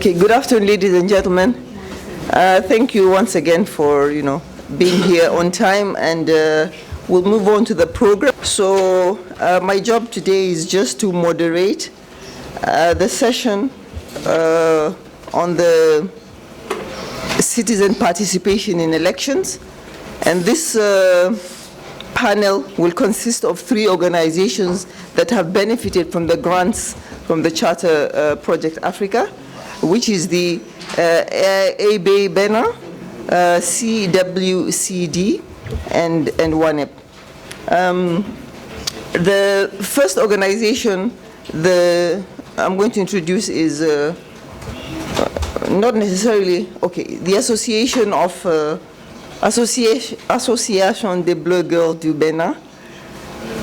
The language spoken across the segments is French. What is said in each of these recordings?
Okay, good afternoon, ladies and gentlemen. Thank you once again for, being here on time, and we'll move on to the program. So my job today is just to moderate the session on the citizen participation in elections. And this panel will consist of 3 organizations that have benefited from the grants from the Charter Project Africa, which is the ABE BENA, CWCD, and WANEP. The first organization I'm going to introduce is not necessarily, the Association of Association des Blogueurs du Bénin.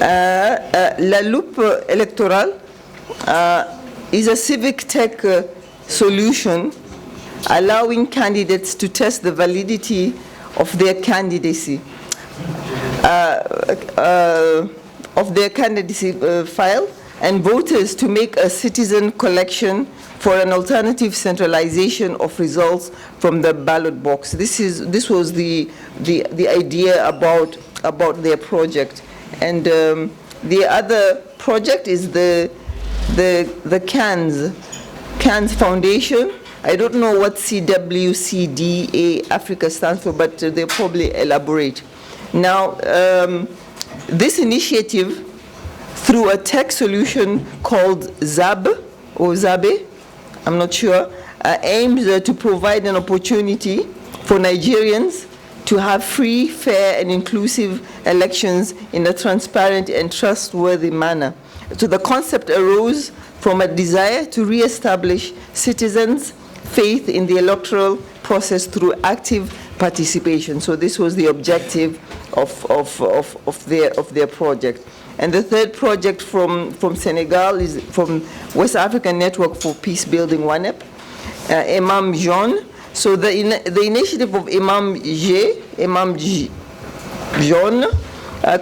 La Loupe Électorale is a civic tech solution allowing candidates to test the validity of their candidacy file, and voters to make a citizen collection for an alternative centralization of results from the ballot box. This was the idea about their project. And the other project is the CANS Foundation. I don't know what CWCDA Africa stands for, but they'll probably elaborate. Now, this initiative, through a tech solution called ZAB, or ZABE, I'm not sure, aims to provide an opportunity for Nigerians to have free, fair, and inclusive elections in a transparent and trustworthy manner. So the concept arose from a desire to reestablish citizens' faith in the electoral process through active participation. So this was the objective of their project. And the third project from Senegal is from West African Network for Peace Building, WANEP, Imam Jean. So the initiative of Imam Jean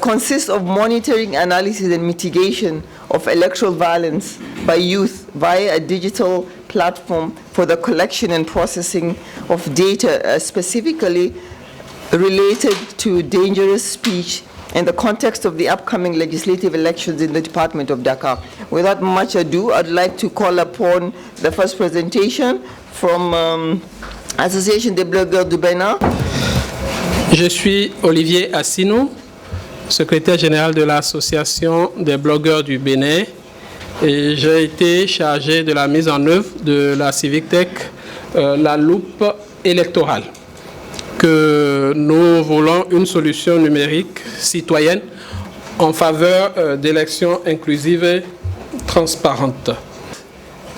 consists of monitoring, analysis, and mitigation of electoral violence by youth via a digital platform for the collection and processing of data specifically related to dangerous speech in the context of the upcoming legislative elections in the Department of Dakar. Without much ado, I'd like to call upon the first presentation from Association des Blogueurs du Bénin. Je suis Olivier Assino, secrétaire général de l'Association des blogueurs du Bénin, et j'ai été chargé de la mise en œuvre de la Civic Tech, la loupe électorale, que nous voulons une solution numérique citoyenne en faveur d'élections inclusives et transparentes.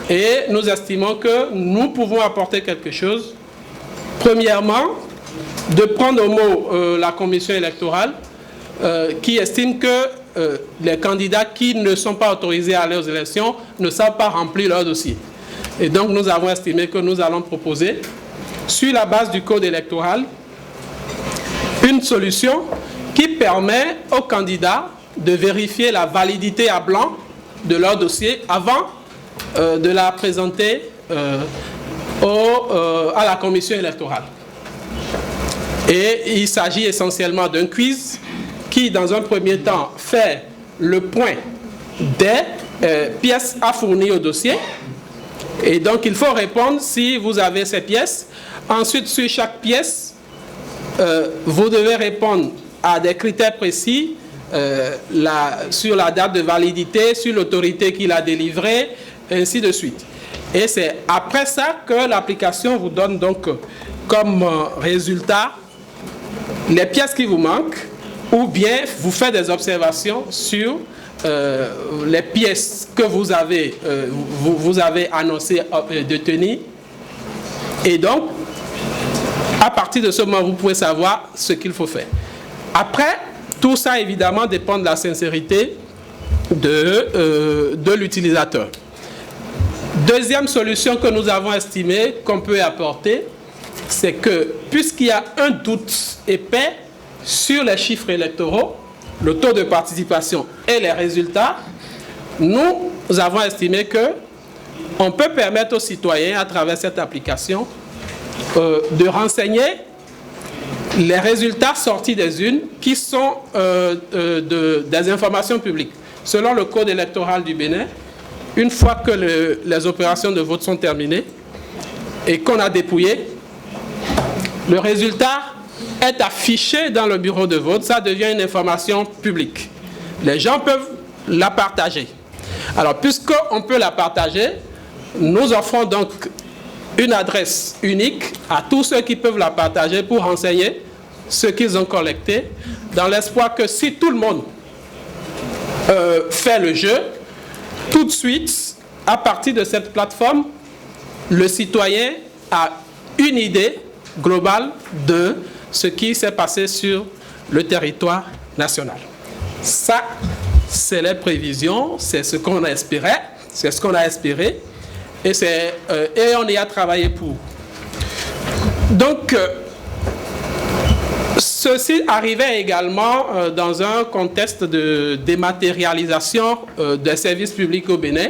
Et nous estimons que nous pouvons apporter quelque chose. Premièrement, de prendre au mot la commission électorale qui estime que les candidats qui ne sont pas autorisés à aller aux élections ne savent pas remplir leur dossier. Et donc nous avons estimé que nous allons proposer, sur la base du code électoral, une solution qui permet aux candidats de vérifier la validité à blanc de leur dossier avant de la présenter à la commission électorale. Et il s'agit essentiellement d'un quiz qui, dans un premier temps, fait le point des pièces à fournir au dossier. Et donc, il faut répondre si vous avez ces pièces. Ensuite, sur chaque pièce, vous devez répondre à des critères précis sur la date de validité, sur l'autorité qui l'a délivrée, ainsi de suite. Et c'est après ça que l'application vous donne donc comme résultat les pièces qui vous manquent, ou bien vous faites des observations sur les pièces que vous avez annoncé de tenir. Et donc, à partir de ce moment, vous pouvez savoir ce qu'il faut faire. Après, tout ça, évidemment, dépend de la sincérité de l'utilisateur. Deuxième solution que nous avons estimé qu'on peut apporter, c'est que puisqu'il y a un doute épais sur les chiffres électoraux, le taux de participation et les résultats, nous avons estimé que on peut permettre aux citoyens, à travers cette application, de renseigner les résultats sortis des urnes qui sont des informations publiques. Selon le code électoral du Bénin, une fois que les opérations de vote sont terminées et qu'on a dépouillé, le résultat est affiché dans le bureau de vote, ça devient une information publique. Les gens peuvent la partager. Alors, puisqu'on peut la partager, nous offrons donc une adresse unique à tous ceux qui peuvent la partager pour renseigner ce qu'ils ont collecté, dans l'espoir que si tout le monde fait le jeu, tout de suite, à partir de cette plateforme, le citoyen a une idée globale de ce qui s'est passé sur le territoire national. Ça, c'est les prévisions, c'est ce qu'on espérait, c'est ce qu'on a espéré, et on y a travaillé pour. Donc, ceci arrivait également dans un contexte de dématérialisation des services publics au Bénin,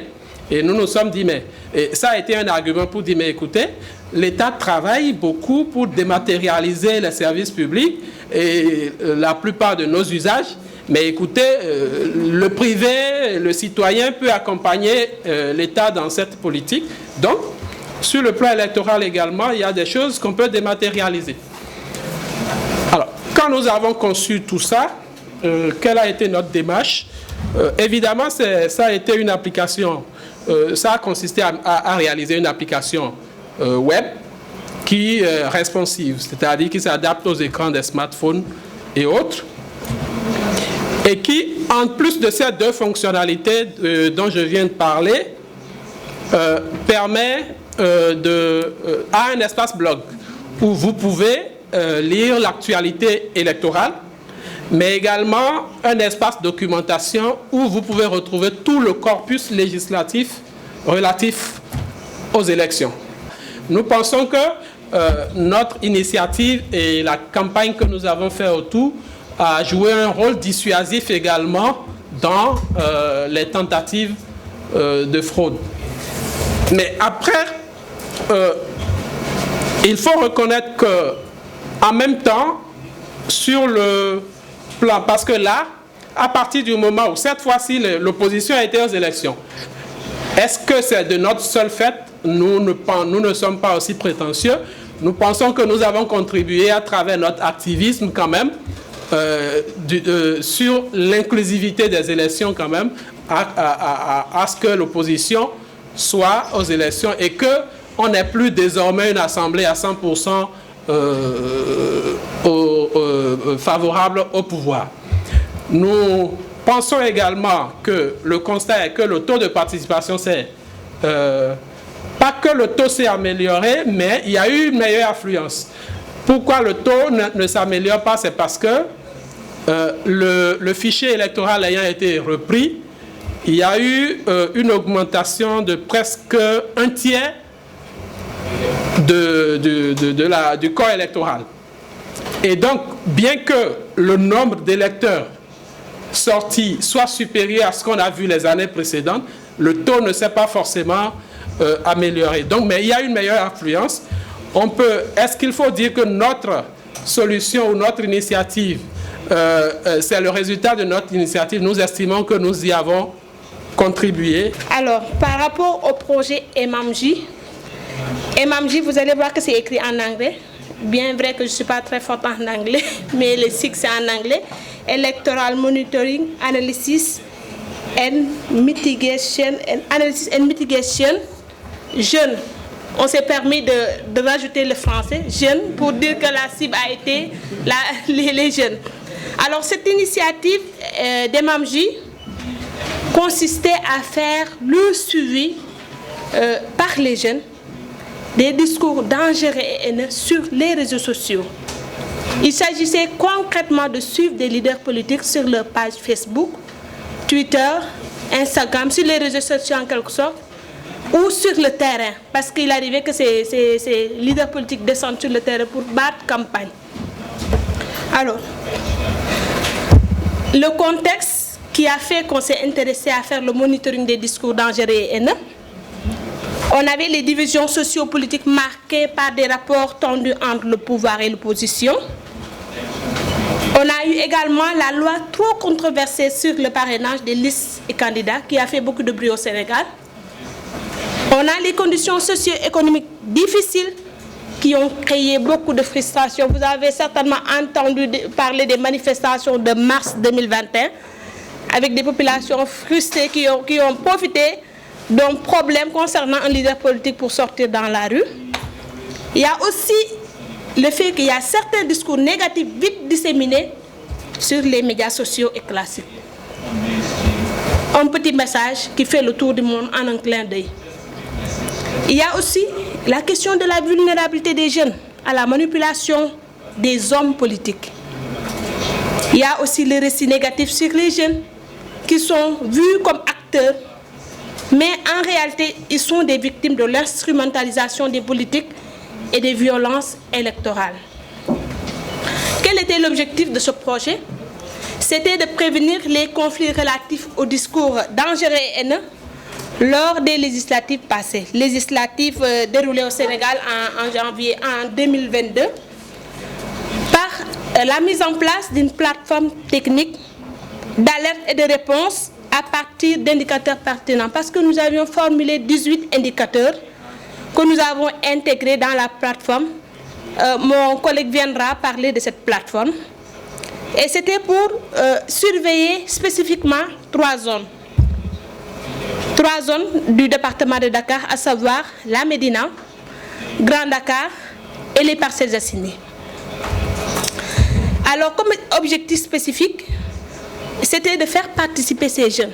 et nous nous sommes dit, mais et ça a été un argument pour dire, mais écoutez, l'État travaille beaucoup pour dématérialiser les services publics et la plupart de nos usages. Mais écoutez, le privé, le citoyen peut accompagner l'État dans cette politique. Donc, sur le plan électoral également, il y a des choses qu'on peut dématérialiser. Alors, quand nous avons conçu tout ça, quelle a été notre démarche? Évidemment, ça a été une application, ça a consisté à réaliser une application web qui est responsive, c'est-à-dire qui s'adapte aux écrans des smartphones et autres, et qui, en plus de ces deux fonctionnalités dont je viens de parler, permet à un espace blog où vous pouvez lire l'actualité électorale, mais également un espace documentation où vous pouvez retrouver tout le corpus législatif relatif aux élections. Nous pensons que notre initiative et la campagne que nous avons fait autour a joué un rôle dissuasif également dans les tentatives de fraude. Mais après, il faut reconnaître que, en même temps, sur le plan, parce que là, à partir du moment où cette fois-ci l'opposition a été aux élections, est-ce que c'est de notre seul fait? Nous ne sommes pas aussi prétentieux. Nous pensons que nous avons contribué à travers notre activisme quand même sur l'inclusivité des élections quand même à ce que l'opposition soit aux élections et qu'on n'ait plus désormais une assemblée à 100% favorable au pouvoir. Nous pensons également que le constat est que le taux de participation pas que le taux s'est amélioré, mais il y a eu une meilleure affluence. Pourquoi le taux ne s'améliore pas? C'est parce que le fichier électoral ayant été repris, il y a eu une augmentation de presque un tiers du corps électoral. Et donc, bien que le nombre d'électeurs sortis soit supérieur à ce qu'on a vu les années précédentes, le taux ne s'est pas forcément amélioré. Donc, mais il y a une meilleure affluence. Est-ce qu'il faut dire que notre solution ou notre initiative, c'est le résultat de notre initiative? Nous estimons que nous y avons contribué. Alors, par rapport au projet EMAMJ, vous allez voir que c'est écrit en anglais. Bien vrai que je ne suis pas très forte en anglais, mais le SIG c'est en anglais. Electoral Monitoring, Analysis and Mitigation, Jeune. On s'est permis de rajouter le français, jeune, pour dire que la cible a été les jeunes. Alors cette initiative d'EMAMJ consistait à faire le suivi par les jeunes des discours dangereux et haineux sur les réseaux sociaux. Il s'agissait concrètement de suivre des leaders politiques sur leur page Facebook, Twitter, Instagram, sur les réseaux sociaux en quelque sorte, ou sur le terrain, parce qu'il arrivait que ces leaders politiques descendent sur le terrain pour battre campagne. Alors, le contexte qui a fait qu'on s'est intéressé à faire le monitoring des discours dangereux et haineux, On avait les divisions sociopolitiques marquées par des rapports tendus entre le pouvoir et l'opposition. On a eu également la loi trop controversée sur le parrainage des listes et candidats qui a fait beaucoup de bruit au Sénégal. On a les conditions socio-économiques difficiles qui ont créé beaucoup de frustration. Vous avez certainement entendu parler des manifestations de mars 2021 avec des populations frustrées qui ont profité d'un problème concernant un leader politique pour sortir dans la rue. Il y a aussi le fait qu'il y a certains discours négatifs vite disséminés sur les médias sociaux et classiques. Un petit message qui fait le tour du monde en un clin d'œil. Il y a aussi la question de la vulnérabilité des jeunes à la manipulation des hommes politiques. Il y a aussi les récits négatifs sur les jeunes qui sont vus comme acteurs, mais en réalité, ils sont des victimes de l'instrumentalisation des politiques et des violences électorales. Quel était l'objectif de ce projet? C'était de prévenir les conflits relatifs au discours dangereux et haineux lors des législatives passées. Législatives déroulées au Sénégal en 2022 par la mise en place d'une plateforme technique d'alerte et de réponse à partir d'indicateurs pertinents. Parce que nous avions formulé 18 indicateurs que nous avons intégrés dans la plateforme. Mon collègue viendra parler de cette plateforme. Et c'était pour surveiller spécifiquement 3 zones. 3 zones du département de Dakar, à savoir la Médina, Grand Dakar et les Parcelles Assainies. Alors, comme objectif spécifique, c'était de faire participer ces jeunes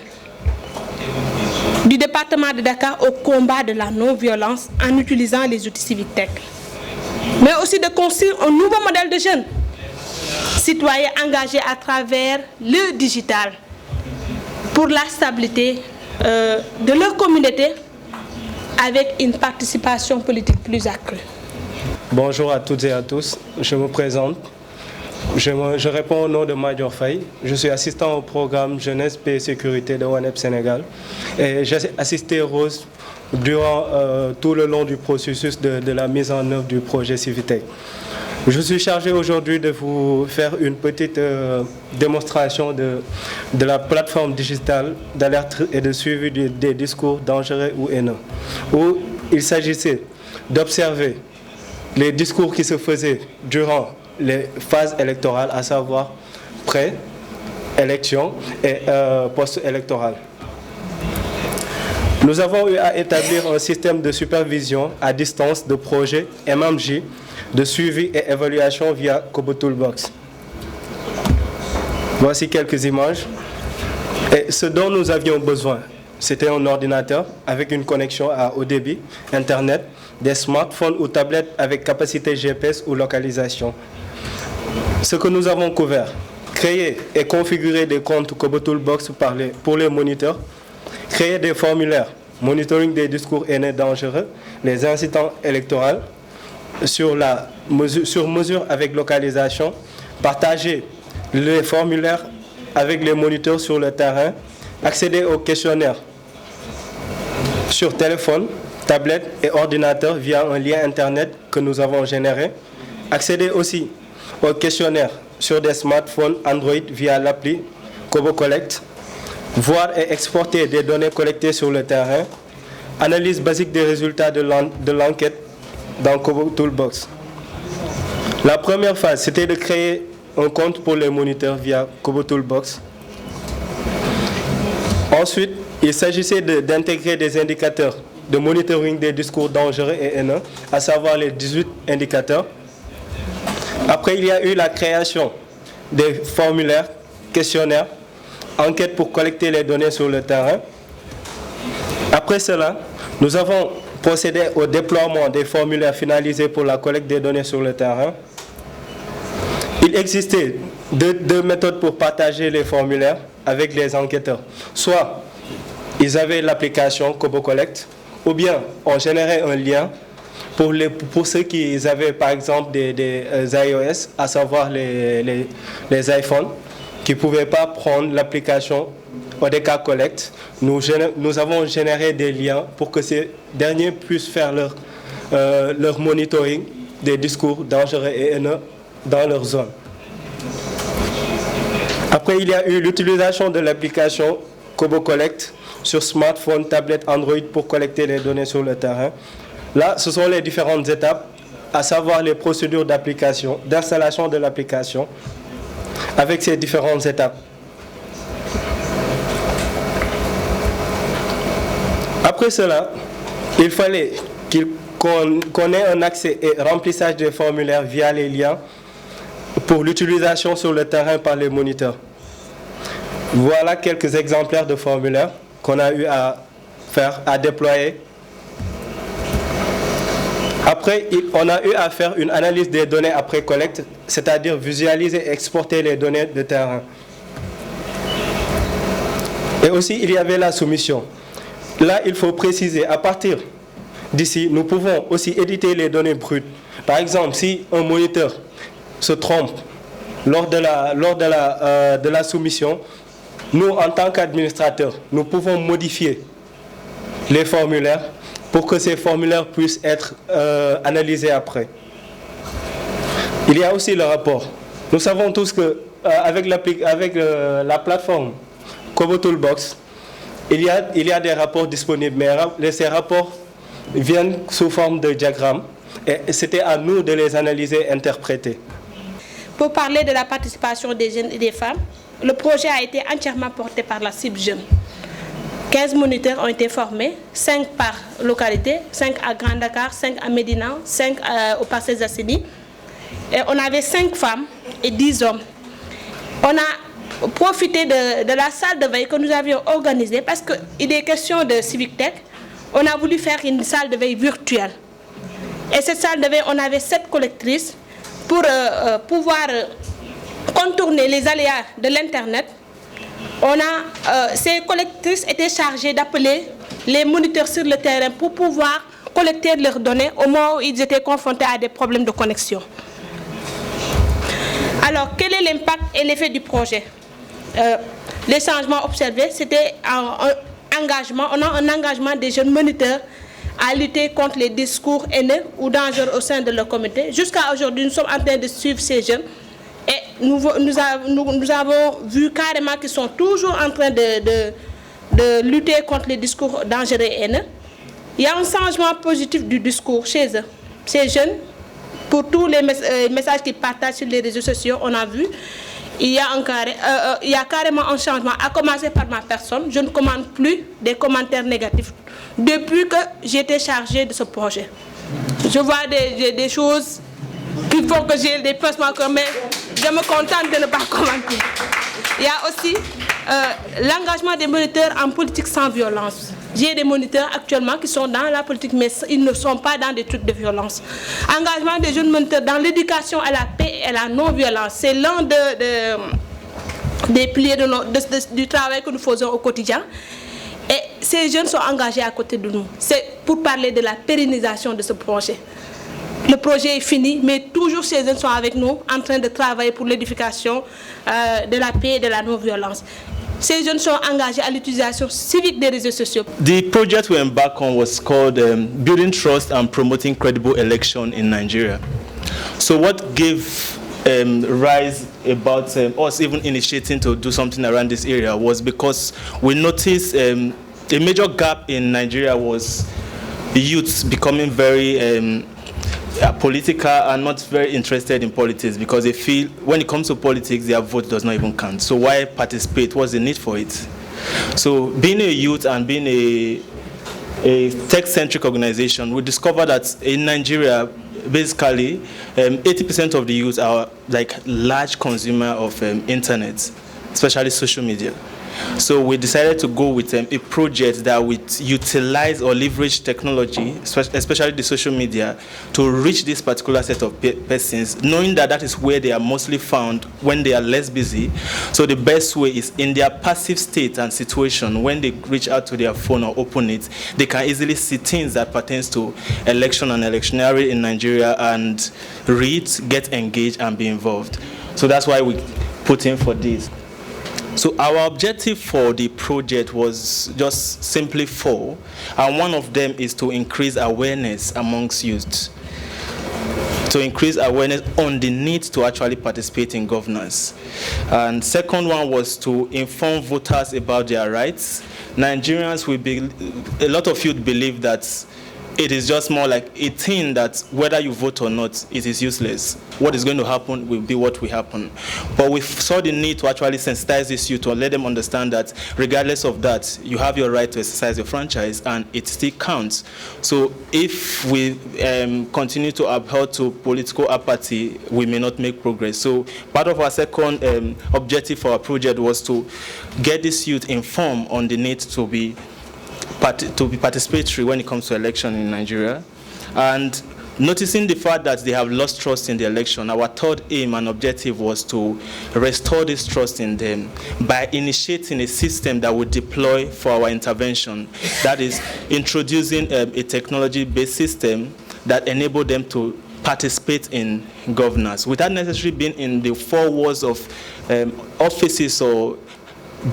du département de Dakar au combat de la non-violence en utilisant les outils civiques tech. Mais aussi de construire un nouveau modèle de jeunes citoyens engagés à travers le digital pour la stabilité de leur communauté avec une participation politique plus accrue. Bonjour à toutes et à tous, je me présente. Je réponds au nom de Major Faye. Je suis assistant au programme Jeunesse, Paix et Sécurité de ONEP Sénégal. Et j'ai assisté Rose durant tout le long du processus de la mise en œuvre du projet Civitech. Je suis chargé aujourd'hui de vous faire une petite démonstration de la plateforme digitale d'alerte et de suivi des discours dangereux ou haineux, où il s'agissait d'observer les discours qui se faisaient durant les phases électorales, à savoir pré-élection et post-électorale. Nous avons eu à établir un système de supervision à distance de projet MMJ, de suivi et évaluation via Kobo Toolbox. Voici quelques images. Et ce dont nous avions besoin, c'était un ordinateur avec une connexion à haut débit, Internet, des smartphones ou tablettes avec capacité GPS ou localisation. Ce que nous avons couvert, créer et configurer des comptes Kobo Toolbox pour les moniteurs, créer des formulaires, monitoring des discours haineux dangereux, les incitants électoraux, sur mesure avec localisation, partager les formulaires avec les moniteurs sur le terrain, accéder aux questionnaires sur téléphone, tablette et ordinateur via un lien Internet que nous avons généré, accéder aussi aux questionnaires sur des smartphones Android via l'appli Kobo Collect, voir et exporter des données collectées sur le terrain, analyse basique des résultats de l'enquête dans Kobo Toolbox. La première phase, c'était de créer un compte pour les moniteurs via Kobo Toolbox. Ensuite, il s'agissait d'intégrer des indicateurs de monitoring des discours dangereux et haineux, à savoir les 18 indicateurs. Après, il y a eu la création des formulaires, questionnaires, enquêtes pour collecter les données sur le terrain. Après cela, nous avons procédé au déploiement des formulaires finalisés pour la collecte des données sur le terrain. Il existait deux méthodes pour partager les formulaires avec les enquêteurs. Soit ils avaient l'application Kobo Collect, ou bien on générait un lien pour ceux qui avaient par exemple des iOS, à savoir les iPhones, qui ne pouvaient pas prendre l'application ODK Collect, nous avons généré des liens pour que ces derniers puissent faire leur monitoring des discours dangereux et haineux dans leur zone. Après, il y a eu l'utilisation de l'application Kobo Collect sur smartphone, tablette, Android pour collecter les données sur le terrain. Là, ce sont les différentes étapes, à savoir les procédures d'application, d'installation de l'application, avec ces différentes étapes. Après cela, il fallait qu'on ait un accès et remplissage des formulaires via les liens pour l'utilisation sur le terrain par les moniteurs. Voilà quelques exemplaires de formulaires qu'on a eu à faire, à déployer. Après, on a eu à faire une analyse des données après collecte, c'est-à-dire visualiser et exporter les données de terrain. Et aussi, il y avait la soumission. Là, il faut préciser, à partir d'ici, nous pouvons aussi éditer les données brutes. Par exemple, si un moniteur se trompe lors de la soumission, nous, en tant qu'administrateurs, nous pouvons modifier les formulaires pour que ces formulaires puissent être analysés après. Il y a aussi le rapport. Nous savons tous qu'avec la plateforme Kobo Toolbox, il y a des rapports disponibles, mais ces rapports viennent sous forme de diagrammes et c'était à nous de les analyser et interpréter. Pour parler de la participation des jeunes et des femmes, le projet a été entièrement porté par la cible jeune. 15 moniteurs ont été formés, 5 par localité, 5 à Grand Dakar, 5 à Médina, 5 au Parcelles Assainies. Et on avait 5 femmes et 10 hommes. On a profité de la salle de veille que nous avions organisée parce qu'il est question de Civic Tech. On a voulu faire une salle de veille virtuelle. Et cette salle de veille, on avait 7 collectrices pour pouvoir contourner les aléas de l'Internet. Ces collectrices étaient chargées d'appeler les moniteurs sur le terrain pour pouvoir collecter leurs données au moment où ils étaient confrontés à des problèmes de connexion. Alors, quel est l'impact et l'effet du projet? Les changements observés, c'était un engagement. On a un engagement des jeunes moniteurs à lutter contre les discours haineux ou dangereux au sein de leur communauté. Jusqu'à aujourd'hui, nous sommes en train de suivre ces jeunes et nous avons vu carrément qu'ils sont toujours en train de lutter contre les discours dangereux et haineux. Il y a un changement positif du discours chez eux. Ces jeunes, pour tous les messages qu'ils partagent sur les réseaux sociaux, on a vu, il y a carrément un changement, à commencer par ma personne. Je ne commande plus des commentaires négatifs depuis que j'ai été chargée de ce projet. Je vois des choses qu'il faut que j'ai des placements, mais je me contente de ne pas commenter. Il y a aussi l'engagement des moniteurs en politique sans violence. J'ai des moniteurs actuellement qui sont dans la politique, mais ils ne sont pas dans des trucs de violence. Engagement des jeunes moniteurs dans l'éducation à la paix et à la non-violence. C'est l'un des piliers du travail que nous faisons au quotidien. Et ces jeunes sont engagés à côté de nous. C'est pour parler de la pérennisation de ce projet. Le projet est fini, mais toujours ces jeunes sont avec nous en train de travailler pour l'édification de la paix et de la non-violence. Ces jeunes sont engagés à l'utilisation civique des réseaux sociaux. The project we embarked on was called Building Trust and Promoting Credible Election in Nigeria. So what gave rise about us even initiating to do something around this area was because we noticed a major gap in Nigeria was the youths becoming very political and not very interested in politics because they feel when it comes to politics their vote does not even count. So why participate? What's the need for it? So being a youth and being a tech-centric organization, we discovered that in Nigeria basically 80% of the youth are like large consumer of internet, especially social media. So we decided to go with a project that would utilize or leverage technology, especially the social media, to reach this particular set of persons, knowing that that is where they are mostly found when they are less busy. So the best way is in their passive state and situation, when they reach out to their phone or open it, they can easily see things that pertains to election and electioneering in Nigeria and read, get engaged and be involved. So that's why we put in for this. So our objective for the project was just simply 4, and one of them is to increase awareness amongst youth, to increase awareness on the need to actually participate in governance. And second one was to inform voters about their rights. Nigerians, a lot of youth believe that it is just more like a thing that whether you vote or not, it is useless. What is going to happen will be what will happen. But we saw the need to actually sensitize this youth to let them understand that regardless of that, you have your right to exercise your franchise and it still counts. So if we continue to uphold to political apathy, we may not make progress. So part of our second objective for our project was to get this youth informed on the need to be participatory when it comes to election in Nigeria, and noticing the fact that they have lost trust in the election. Our third aim and objective was to restore this trust in them by initiating a system that would deploy for our intervention. That is, introducing a technology-based system that enabled them to participate in governance without necessarily being in the 4 walls of offices or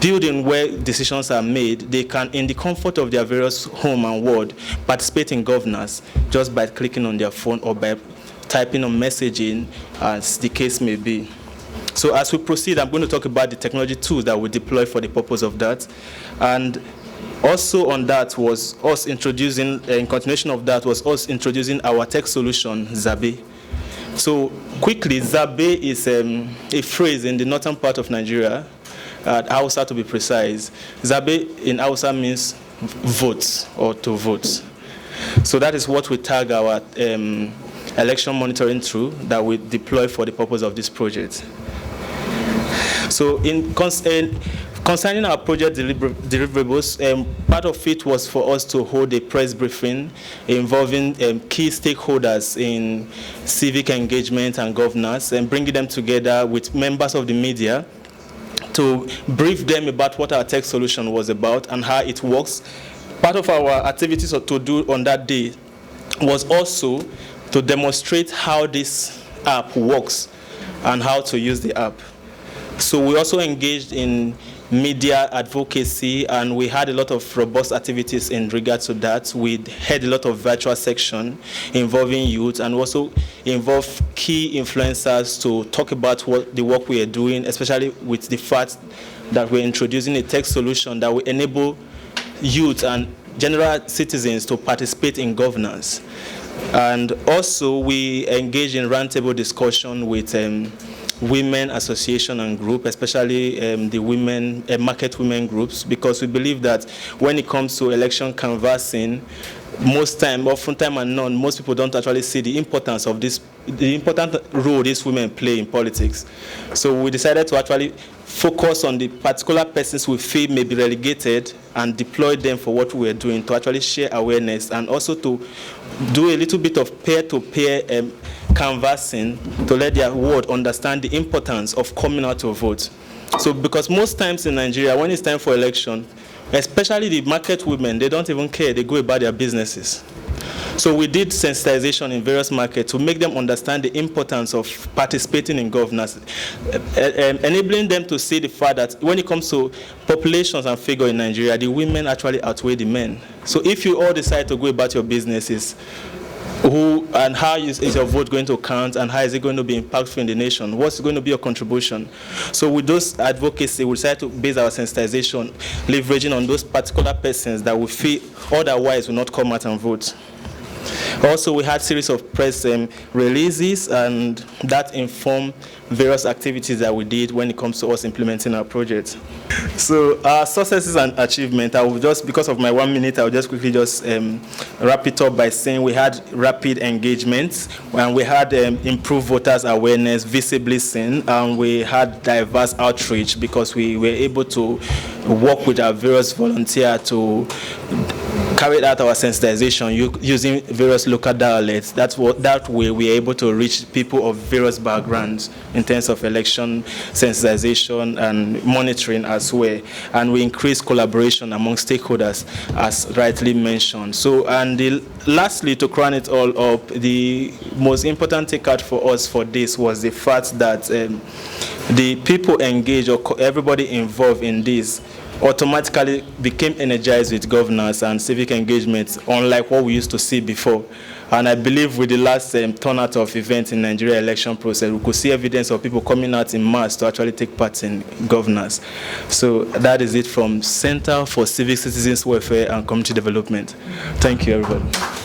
building where decisions are made. They can, in the comfort of their various home and ward, participate in governance just by clicking on their phone or by typing on messaging, as the case may be. So as we proceed, I'm going to talk about the technology tools that we deploy for the purpose of that. And also on that was us introducing, in continuation of that, was us introducing our tech solution, Zabe. So quickly, Zabe is a phrase in the northern part of Nigeria, Hausa to be precise. Zabe in Hausa means vote or to vote. So that is what we tag our election monitoring through that we deploy for the purpose of this project. So concerning our project deliverables, part of it was for us to hold a press briefing involving key stakeholders in civic engagement and governance, and bringing them together with members of the media to brief them about what our tech solution was about and how it works. Part of our activities to do on that day was also to demonstrate how this app works and how to use the app. So we also engaged in media advocacy, and we had a lot of robust activities in regards to that. We had a lot of virtual section involving youth, and also involved key influencers to talk about what the work we are doing, especially with the fact that we're introducing a tech solution that will enable youth and general citizens to participate in governance. And also we engage in roundtable discussion with women association and group, especially the women, market women groups, because we believe that when it comes to election canvassing, oftentimes and none, most people don't actually see the importance of this, the important role these women play in politics. So we decided to actually focus on the particular persons we feel may be relegated and deploy them for what we are doing, to actually share awareness, and also to do a little bit of peer-to-peer canvassing to let their ward understand the importance of coming out to vote. So because most times in Nigeria, when it's time for election, especially the market women, they don't even care, they go about their businesses. So we did sensitization in various markets to make them understand the importance of participating in governance, enabling them to see the fact that when it comes to populations and figure in Nigeria, the women actually outweigh the men. So if you all decide to go about your businesses, who and how is your vote going to count, and how is it going to be impactful in the nation? What's going to be your contribution? So with those advocacy, we decided to base our sensitization leveraging on those particular persons that we feel otherwise will not come out and vote. Also, we had a series of press releases, and that informed various activities that we did when it comes to us implementing our project. So our successes and achievements, I will just, because of my 1 minute, I will just quickly just wrap it up by saying we had rapid engagement, and we had improved voters' awareness visibly seen, and we had diverse outreach because we were able to work with our various volunteers to carried out our sensitization using various local dialects. That way we're able to reach people of various backgrounds in terms of election sensitization and monitoring as well. And we increase collaboration among stakeholders, as rightly mentioned. So, and lastly, to crown it all up, the most important takeout for us for this was the fact that the people engaged, or everybody involved in this, automatically became energized with governance and civic engagement, unlike what we used to see before. And I believe with the last turnout of events in Nigeria election process, we could see evidence of people coming out in mass to actually take part in governance. So that is it from Center for Civic Citizens Welfare and Community Development. Thank you, everybody.